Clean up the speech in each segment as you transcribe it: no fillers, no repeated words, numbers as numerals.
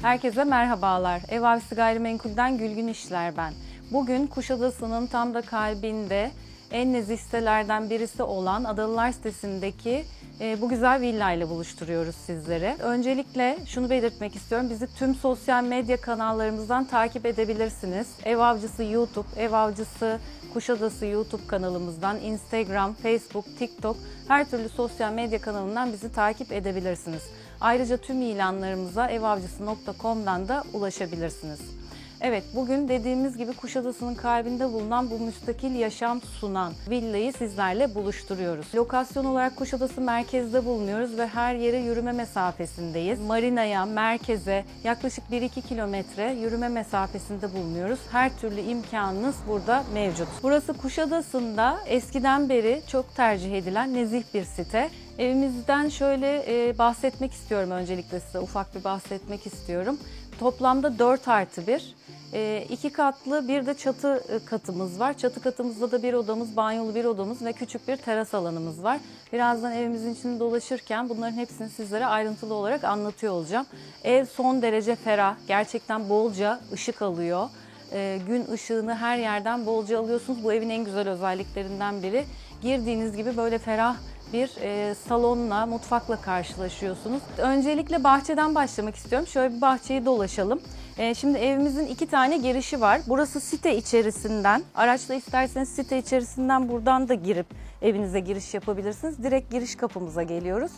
Herkese merhabalar. Ev Avcısı Gayrimenkul'den Gülgün İşler ben. Bugün Kuşadası'nın tam da kalbinde en nezih sitelerden birisi olan Adalılar sitesindeki bu güzel villa ile buluşturuyoruz sizleri. Öncelikle şunu belirtmek istiyorum. Bizi tüm sosyal medya kanallarımızdan takip edebilirsiniz. Ev Avcısı YouTube, Ev Avcısı Kuşadası YouTube kanalımızdan, Instagram, Facebook, TikTok her türlü sosyal medya kanalından bizi takip edebilirsiniz. Ayrıca tüm ilanlarımıza evavcısı.com'dan da ulaşabilirsiniz. Evet, bugün dediğimiz gibi Kuşadası'nın kalbinde bulunan bu müstakil yaşam sunan villayı sizlerle buluşturuyoruz. Lokasyon olarak Kuşadası merkezde bulunuyoruz ve her yere yürüme mesafesindeyiz. Marinaya, merkeze yaklaşık 1-2 kilometre yürüme mesafesinde bulunuyoruz. Her türlü imkanınız burada mevcut. Burası Kuşadası'nda eskiden beri çok tercih edilen nezih bir site. Evimizden şöyle bahsetmek istiyorum, öncelikle size ufak bir bahsetmek istiyorum. Toplamda 4+1, 2 katlı bir de çatı katımız var. Çatı katımızda da bir odamız, banyolu bir odamız ve küçük bir teras alanımız var. Birazdan evimizin içinde dolaşırken bunların hepsini sizlere ayrıntılı olarak anlatıyor olacağım. Ev son derece ferah, gerçekten bolca ışık alıyor. Gün ışığını her yerden bolca alıyorsunuz. Bu evin en güzel özelliklerinden biri. Girdiğiniz gibi böyle ferah bir salonla, mutfakla karşılaşıyorsunuz. Öncelikle bahçeden başlamak istiyorum. Şöyle bir bahçeyi dolaşalım. Şimdi evimizin 2 tane girişi var. Burası site içerisinden. Araçla isterseniz site içerisinden buradan da girip evinize giriş yapabilirsiniz. Direkt giriş kapımıza geliyoruz.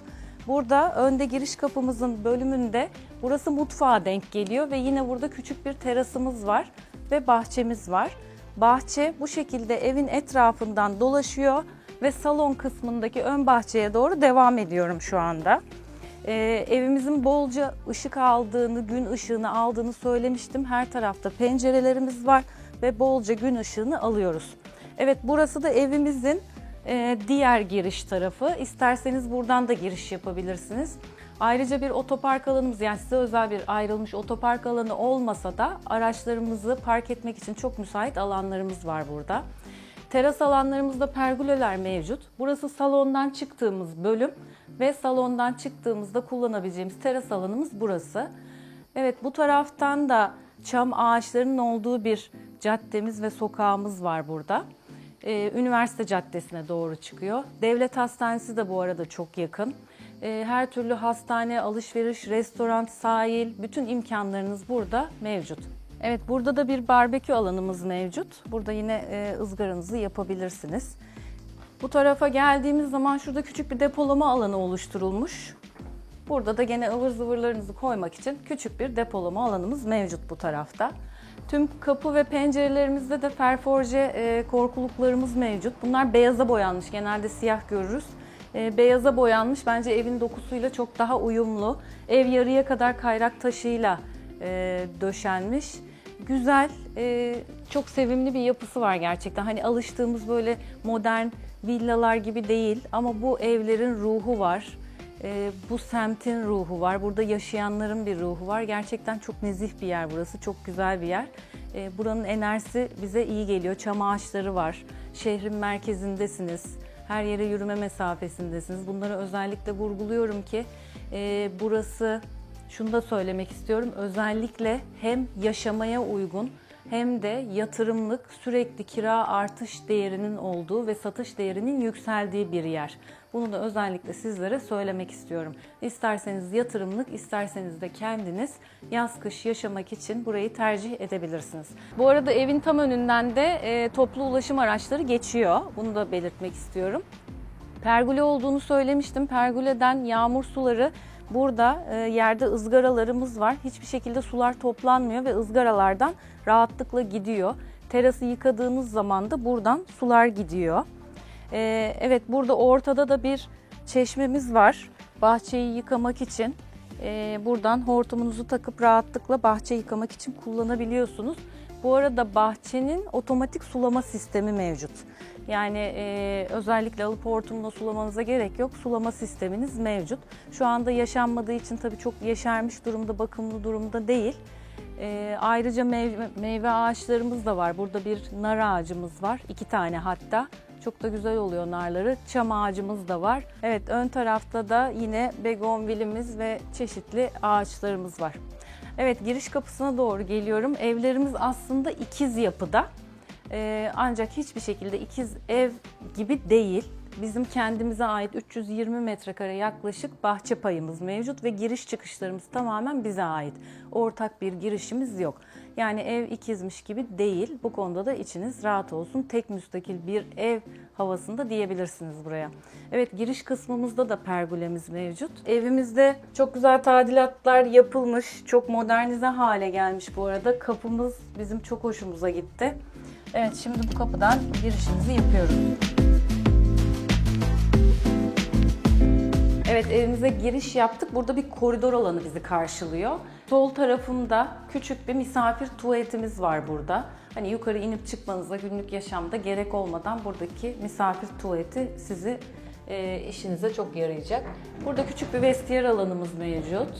Burada önde giriş kapımızın bölümünde burası mutfağa denk geliyor ve yine burada küçük bir terasımız var ve bahçemiz var. Bahçe bu şekilde evin etrafından dolaşıyor ve salon kısmındaki ön bahçeye doğru devam ediyorum şu anda. Evimizin bolca ışık aldığını, gün ışığını aldığını söylemiştim. Her tarafta pencerelerimiz var ve bolca gün ışığını alıyoruz. Evet, burası da evimizin diğer giriş tarafı. İsterseniz buradan da giriş yapabilirsiniz. Ayrıca bir otopark alanımız, yani size özel bir ayrılmış otopark alanı olmasa da araçlarımızı park etmek için çok müsait alanlarımız var burada. Teras alanlarımızda pergoleler mevcut. Burası salondan çıktığımız bölüm ve salondan çıktığımızda kullanabileceğimiz teras alanımız burası. Evet, bu taraftan da çam ağaçlarının olduğu bir caddemiz ve sokağımız var burada. Üniversite Caddesi'ne doğru çıkıyor. Devlet Hastanesi de bu arada çok yakın. Her türlü hastane, alışveriş, restoran, sahil, bütün imkanlarınız burada mevcut. Evet, burada da bir barbekü alanımız mevcut. Burada yine ızgaranızı yapabilirsiniz. Bu tarafa geldiğimiz zaman şurada küçük bir depolama alanı oluşturulmuş. Burada da gene ıvır zıvırlarınızı koymak için küçük bir depolama alanımız mevcut bu tarafta. Tüm kapı ve pencerelerimizde de ferforje korkuluklarımız mevcut. Bunlar beyaza boyanmış. Genelde siyah görürüz. Beyaza boyanmış. Bence evin dokusuyla çok daha uyumlu. Ev yarıya kadar kayrak taşıyla döşenmiş. Güzel, çok sevimli bir yapısı var gerçekten. Hani alıştığımız böyle modern villalar gibi değil ama bu evlerin ruhu var. Bu semtin ruhu var. Burada yaşayanların bir ruhu var. Gerçekten çok nezih bir yer burası. Çok güzel bir yer. Buranın enerjisi bize iyi geliyor. Çam ağaçları var. Şehrin merkezindesiniz. Her yere yürüme mesafesindesiniz. Bunları özellikle vurguluyorum ki burası, şunu da söylemek istiyorum. Özellikle hem yaşamaya uygun hem de yatırımlık, sürekli kira artış değerinin olduğu ve satış değerinin yükseldiği bir yer. Bunu da özellikle sizlere söylemek istiyorum. İsterseniz yatırımlık, isterseniz de kendiniz yaz-kış yaşamak için burayı tercih edebilirsiniz. Bu arada evin tam önünden de toplu ulaşım araçları geçiyor. Bunu da belirtmek istiyorum. Pergole olduğunu söylemiştim. Pergoleden yağmur suları burada, yerde ızgaralarımız var. Hiçbir şekilde sular toplanmıyor ve ızgaralardan rahatlıkla gidiyor. Terası yıkadığınız zaman da buradan sular gidiyor. Evet, burada ortada da bir çeşmemiz var. Bahçeyi yıkamak için buradan hortumunuzu takıp rahatlıkla bahçe yıkamak için kullanabiliyorsunuz. Bu arada bahçenin otomatik sulama sistemi mevcut. Yani özellikle alıp hortumla sulamanıza gerek yok. Sulama sisteminiz mevcut. Şu anda yaşanmadığı için tabii çok yeşermiş durumda, bakımlı durumda değil. Ayrıca meyve ağaçlarımız da var. Burada bir nar ağacımız var. 2 tane hatta. Çok da güzel oluyor narları. Çam ağacımız da var. Evet, ön tarafta da yine begonvilimiz ve çeşitli ağaçlarımız var. Evet, giriş kapısına doğru geliyorum. Evlerimiz aslında ikiz yapıda. Ancak hiçbir şekilde ikiz ev gibi değil. Bizim kendimize ait 320 metrekare yaklaşık bahçe payımız mevcut ve giriş çıkışlarımız tamamen bize ait. Ortak bir girişimiz yok. Yani ev ikizmiş gibi değil. Bu konuda da içiniz rahat olsun. Tek müstakil bir ev havasında diyebilirsiniz buraya. Evet, giriş kısmımızda da pergolemiz mevcut. Evimizde çok güzel tadilatlar yapılmış. Çok modernize hale gelmiş bu arada. Kapımız bizim çok hoşumuza gitti. Evet, şimdi bu kapıdan girişimizi yapıyoruz. Evet, evimize giriş yaptık. Burada bir koridor alanı bizi karşılıyor. Sol tarafında küçük bir misafir tuvaletimiz var burada. Hani yukarı inip çıkmanıza günlük yaşamda gerek olmadan buradaki misafir tuvaleti sizi işinize çok yarayacak. Burada küçük bir vestiyer alanımız mevcut.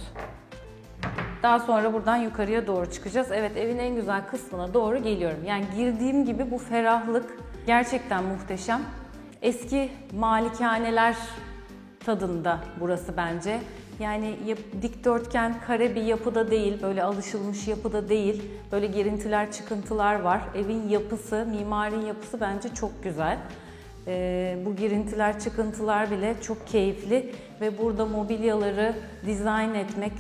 Daha sonra buradan yukarıya doğru çıkacağız. Evet, evin en güzel kısmına doğru geliyorum. Yani girdiğim gibi bu ferahlık gerçekten muhteşem. Eski malikaneler tadında burası bence. Yani dikdörtgen, kare bir yapıda değil, böyle alışılmış yapıda değil. Böyle girintiler, çıkıntılar var. Evin yapısı, mimarinin yapısı bence çok güzel. Bu girintiler, çıkıntılar bile çok keyifli ve burada mobilyaları dizayn etmek,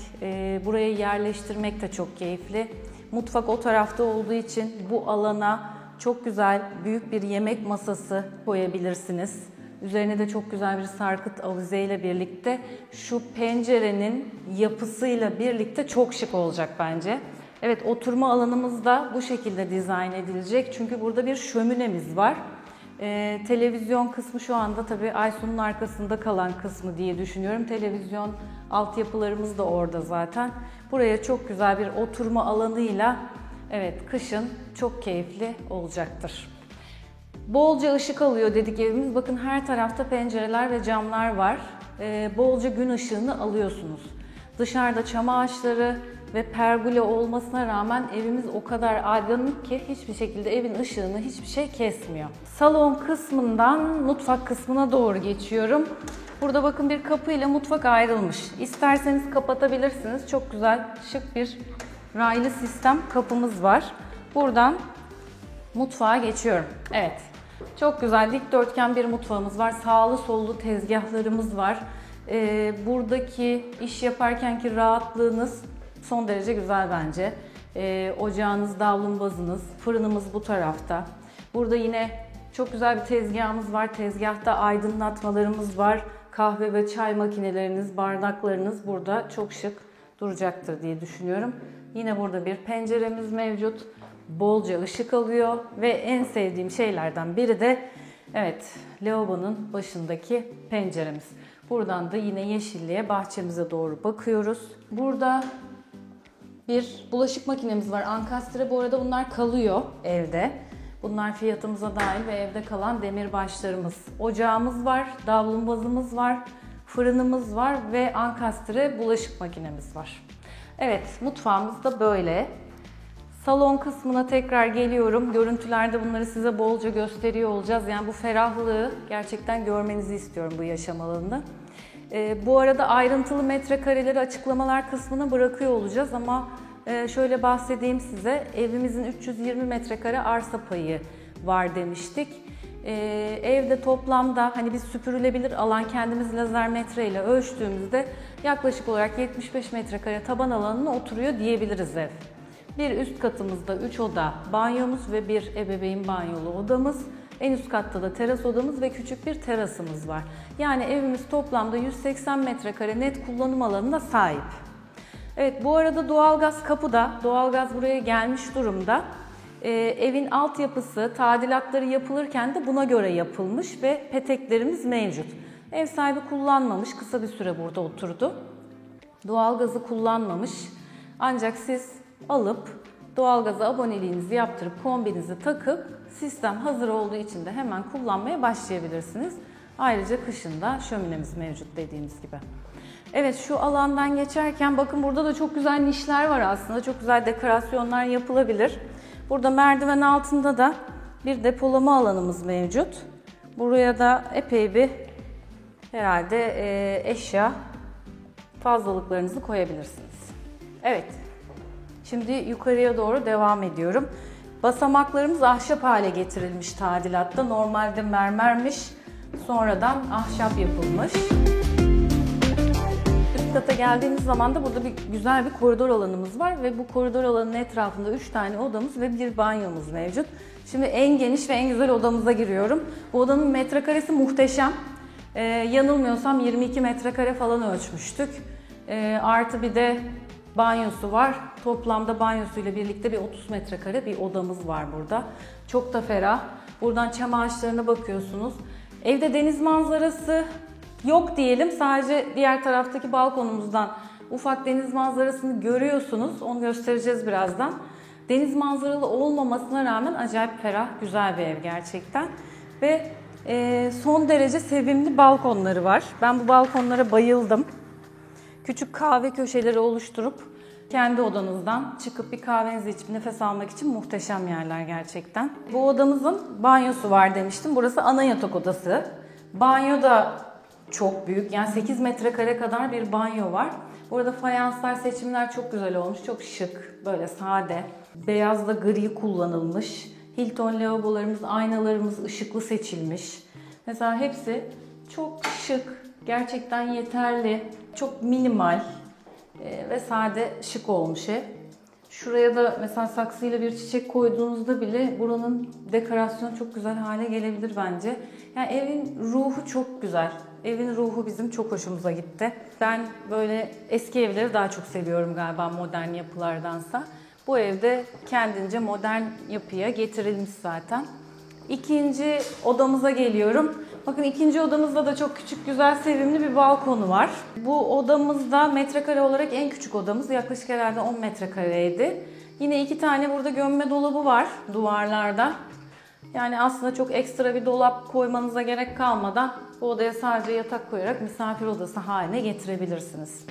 buraya yerleştirmek de çok keyifli. Mutfak o tarafta olduğu için bu alana çok güzel büyük bir yemek masası koyabilirsiniz. Üzerine de çok güzel bir sarkıt avizeyle birlikte şu pencerenin yapısıyla birlikte çok şık olacak bence. Evet, oturma alanımız da bu şekilde dizayn edilecek. Çünkü burada bir şöminemiz var. Televizyon kısmı şu anda tabii Aysun'un arkasında kalan kısmı diye düşünüyorum. Televizyon altyapılarımız da orada zaten. Buraya çok güzel bir oturma alanıyla evet kışın çok keyifli olacaktır. Bolca ışık alıyor dedik evimiz. Bakın her tarafta pencereler ve camlar var. Bolca gün ışığını alıyorsunuz. Dışarıda çam ağaçları ve pergole olmasına rağmen evimiz o kadar aydınlık ki hiçbir şekilde evin ışığını hiçbir şey kesmiyor. Salon kısmından mutfak kısmına doğru geçiyorum. Burada bakın bir kapı ile mutfak ayrılmış. İsterseniz kapatabilirsiniz. Çok güzel, şık bir raylı sistem kapımız var. Buradan mutfağa geçiyorum. Evet. Çok güzel dikdörtgen bir mutfağımız var. Sağlı sollu tezgahlarımız var. Buradaki iş yaparkenki rahatlığınız son derece güzel bence. Ocağınız, davlumbazınız, fırınımız bu tarafta. Burada yine çok güzel bir tezgahımız var. Tezgahta aydınlatmalarımız var. Kahve ve çay makineleriniz, bardaklarınız burada çok şık duracaktır diye düşünüyorum. Yine burada bir penceremiz mevcut. Bolca ışık alıyor ve en sevdiğim şeylerden biri de evet lavabonun başındaki penceremiz. Buradan da yine yeşilliğe, bahçemize doğru bakıyoruz. Burada bir bulaşık makinemiz var. Ankastre, bu arada bunlar kalıyor evde. Bunlar fiyatımıza dahil ve evde kalan demirbaşlarımız. Ocağımız var, davlumbazımız var, fırınımız var ve ankastre bulaşık makinemiz var. Evet, mutfağımız da böyle. Salon kısmına tekrar geliyorum. Görüntülerde bunları size bolca gösteriyor olacağız. Yani bu ferahlığı gerçekten görmenizi istiyorum bu yaşam alanında. Bu arada ayrıntılı metrekareleri açıklamalar kısmına bırakıyor olacağız ama şöyle bahsedeyim size. Evimizin 320 metrekare arsa payı var demiştik. Evde toplamda hani biz süpürülebilir alan kendimiz lazer metre ile ölçtüğümüzde yaklaşık olarak 75 metrekare taban alanına oturuyor diyebiliriz ev. Bir üst katımızda 3 oda banyomuz ve bir ebeveyn banyolu odamız. En üst katta da teras odamız ve küçük bir terasımız var. Yani evimiz toplamda 180 metrekare net kullanım alanına sahip. Evet, bu arada doğalgaz kapıda. Doğalgaz buraya gelmiş durumda. Evin altyapısı, tadilatları yapılırken de buna göre yapılmış ve peteklerimiz mevcut. Ev sahibi kullanmamış, kısa bir süre burada oturdu. Doğalgazı kullanmamış. Ancak siz alıp doğalgaza aboneliğinizi yaptırıp kombinizi takıp sistem hazır olduğu için de hemen kullanmaya başlayabilirsiniz. Ayrıca kışında şöminemiz mevcut dediğimiz gibi. Evet, şu alandan geçerken bakın burada da çok güzel nişler var aslında. Çok güzel dekorasyonlar yapılabilir. Burada merdiven altında da bir depolama alanımız mevcut. Buraya da epey bir herhalde eşya fazlalıklarınızı koyabilirsiniz. Evet. Şimdi yukarıya doğru devam ediyorum. Basamaklarımız ahşap hale getirilmiş tadilatta. Normalde mermermiş, sonradan ahşap yapılmış. Üst kata geldiğimiz zaman da burada güzel bir koridor alanımız var ve bu koridor alanının etrafında 3 tane odamız ve bir banyomuz mevcut. Şimdi en geniş ve en güzel odamıza giriyorum. Bu odanın metrekaresi muhteşem. Yanılmıyorsam 22 metrekare falan ölçmüştük. Artı bir de banyosu var. Toplamda banyosuyla birlikte bir 30 metrekare bir odamız var burada. Çok da ferah. Buradan çam ağaçlarına bakıyorsunuz. Evde deniz manzarası yok diyelim. Sadece diğer taraftaki balkonumuzdan ufak deniz manzarasını görüyorsunuz. Onu göstereceğiz birazdan. Deniz manzaralı olmamasına rağmen acayip ferah, güzel bir ev gerçekten. Ve son derece sevimli balkonları var. Ben bu balkonlara bayıldım. Küçük kahve köşeleri oluşturup kendi odanızdan çıkıp bir kahvenizi içip nefes almak için muhteşem yerler gerçekten. Bu odamızın banyosu var demiştim. Burası ana yatak odası. Banyo da çok büyük. Yani 8 metrekare kadar bir banyo var. Burada fayanslar, seçimler çok güzel olmuş. Çok şık, böyle sade. Beyazla gri kullanılmış. Hilton lavabolarımız, aynalarımız ışıklı seçilmiş. Mesela hepsi çok şık, gerçekten yeterli, çok minimal ve sade, şık olmuş ev. Şuraya da mesela saksıyla bir çiçek koyduğunuzda bile buranın dekorasyonu çok güzel hale gelebilir bence. Yani evin ruhu çok güzel. Evin ruhu bizim çok hoşumuza gitti. Ben böyle eski evleri daha çok seviyorum galiba modern yapılardansa. Bu evde kendince modern yapıya getirilmiş zaten. İkinci odamıza geliyorum. Bakın ikinci odamızda da çok küçük, güzel, sevimli bir balkonu var. Bu odamızda metrekare olarak en küçük odamız. Yaklaşık herhalde 10 metrekareydi. Yine 2 tane burada gömme dolabı var duvarlarda. Yani aslında çok ekstra bir dolap koymanıza gerek kalmadan bu odaya sadece yatak koyarak misafir odası haline getirebilirsiniz.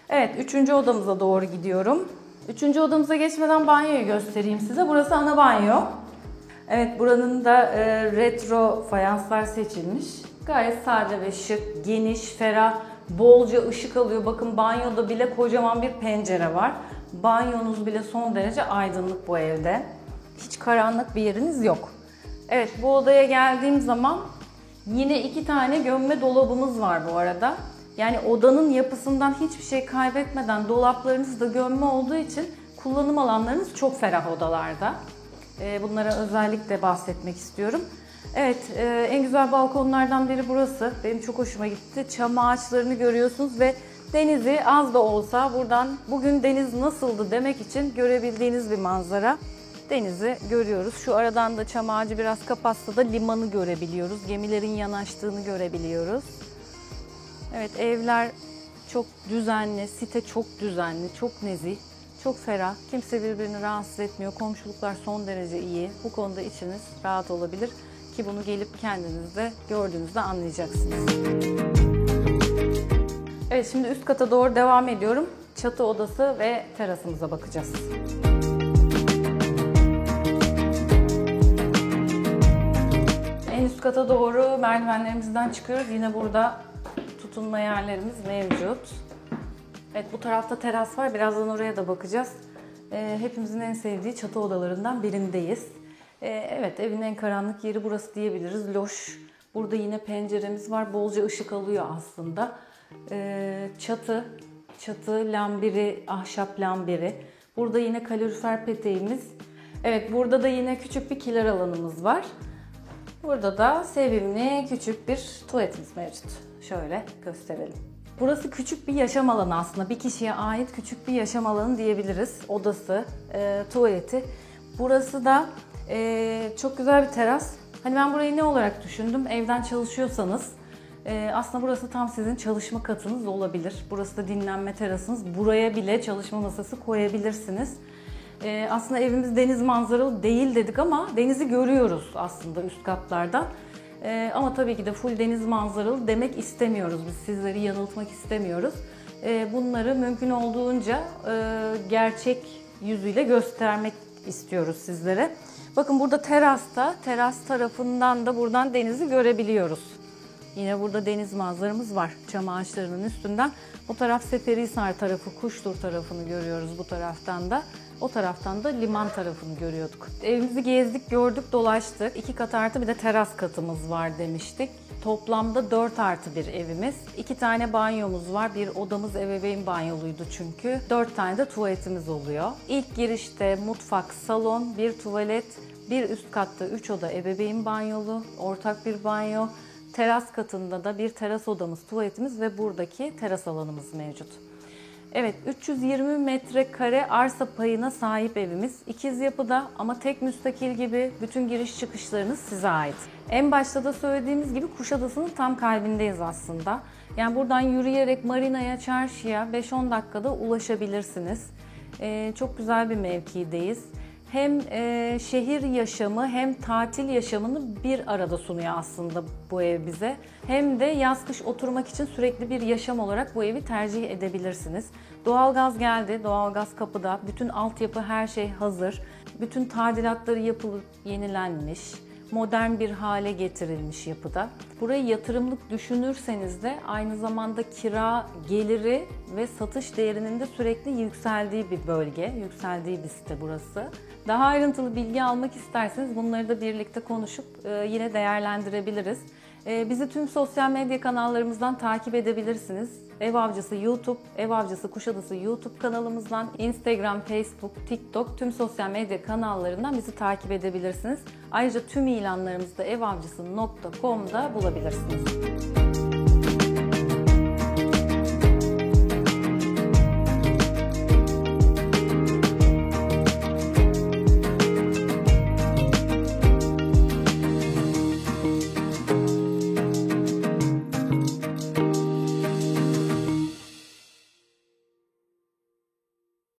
Evet, 3. odamıza doğru gidiyorum. 3. odamıza geçmeden banyoyu göstereyim size. Burası ana banyo. Evet, buranın da retro fayanslar seçilmiş. Gayet sade ve şık, geniş, ferah, bolca ışık alıyor. Bakın banyoda bile kocaman bir pencere var. Banyonuz bile son derece aydınlık bu evde. Hiç karanlık bir yeriniz yok. Evet, bu odaya geldiğim zaman yine 2 tane gömme dolabımız var bu arada. Yani odanın yapısından hiçbir şey kaybetmeden dolaplarınız da gömme olduğu için kullanım alanlarınız çok ferah odalarda. Bunlara özellikle bahsetmek istiyorum. Evet, en güzel balkonlardan biri burası. Benim çok hoşuma gitti. Çam ağaçlarını görüyorsunuz ve denizi az da olsa buradan bugün deniz nasıldı demek için görebildiğiniz bir manzara. Denizi görüyoruz. Şu aradan da çam ağacı biraz kapatsa da limanı görebiliyoruz. Gemilerin yanaştığını görebiliyoruz. Evet, evler çok düzenli, site çok düzenli, çok nezih, çok ferah. Kimse birbirini rahatsız etmiyor. Komşuluklar son derece iyi. Bu konuda içiniz rahat olabilir ki bunu gelip kendiniz de gördüğünüzde anlayacaksınız. Evet, şimdi üst kata doğru devam ediyorum. Çatı odası ve terasımıza bakacağız. En üst kata doğru merdivenlerimizden çıkıyoruz. Yine burada tutunma yerlerimiz mevcut. Evet, bu tarafta teras var. Birazdan oraya da bakacağız. Hepimizin en sevdiği çatı odalarından birindeyiz. Evet, evin en karanlık yeri burası diyebiliriz. Loş. Burada yine penceremiz var. Bolca ışık alıyor aslında. Çatı lambiri, ahşap lambiri. Burada yine kalorifer peteğimiz. Evet, burada da yine küçük bir kiler alanımız var. Burada da sevimli küçük bir tuvaletimiz mevcut. Şöyle gösterelim. Burası küçük bir yaşam alanı aslında. Bir kişiye ait küçük bir yaşam alanı diyebiliriz. Odası, tuvaleti. Burası da çok güzel bir teras. Hani ben burayı ne olarak düşündüm? Evden çalışıyorsanız aslında burası tam sizin çalışma katınız olabilir. Burası da dinlenme terasınız. Buraya bile çalışma masası koyabilirsiniz. Aslında evimiz deniz manzaralı değil dedik ama denizi görüyoruz aslında üst katlardan. Ama tabii ki de full deniz manzaralı demek istemiyoruz. Biz sizleri yanıltmak istemiyoruz. Bunları mümkün olduğunca gerçek yüzüyle göstermek istiyoruz sizlere. Bakın burada teras tarafından da buradan denizi görebiliyoruz. Yine burada deniz manzaramız var çam ağaçlarının üstünden. O taraf Seferihisar tarafı, Kuştur tarafını görüyoruz bu taraftan da. O taraftan da liman tarafını görüyorduk. Evimizi gezdik, gördük, dolaştık. 2 kat artı bir de teras katımız var demiştik. Toplamda 4 artı bir evimiz. 2 tane banyomuz var. Bir odamız ebeveyn banyoluydu çünkü. 4 tane de tuvaletimiz oluyor. İlk girişte mutfak, salon, bir tuvalet, bir üst katta 3 oda ebeveyn banyolu, ortak bir banyo. Teras katında da bir teras odamız, tuvaletimiz ve buradaki teras alanımız mevcut. Evet, 320 metrekare arsa payına sahip evimiz. İkiz yapıda ama tek müstakil gibi bütün giriş çıkışlarınız size ait. En başta da söylediğimiz gibi Kuşadası'nın tam kalbindeyiz aslında. Yani buradan yürüyerek marinaya, çarşıya 5-10 dakikada ulaşabilirsiniz. Çok güzel bir mevkideyiz. Hem şehir yaşamı hem tatil yaşamını bir arada sunuyor aslında bu ev bize. Hem de yaz kış oturmak için sürekli bir yaşam olarak bu evi tercih edebilirsiniz. Doğalgaz geldi, doğalgaz kapıda. Bütün altyapı her şey hazır. Bütün tadilatları yapılıp yenilenmiş. Modern bir hale getirilmiş yapıda. Burayı yatırımlık düşünürseniz de aynı zamanda kira geliri ve satış değerinin de sürekli yükseldiği bir bölge, yükseldiği bir site burası. Daha ayrıntılı bilgi almak isterseniz bunları da birlikte konuşup yine değerlendirebiliriz. Bizi tüm sosyal medya kanallarımızdan takip edebilirsiniz. Ev Avcısı YouTube, Ev Avcısı Kuşadası YouTube kanalımızdan, Instagram, Facebook, TikTok tüm sosyal medya kanallarından bizi takip edebilirsiniz. Ayrıca tüm ilanlarımızı da evavcısı.com'da bulabilirsiniz.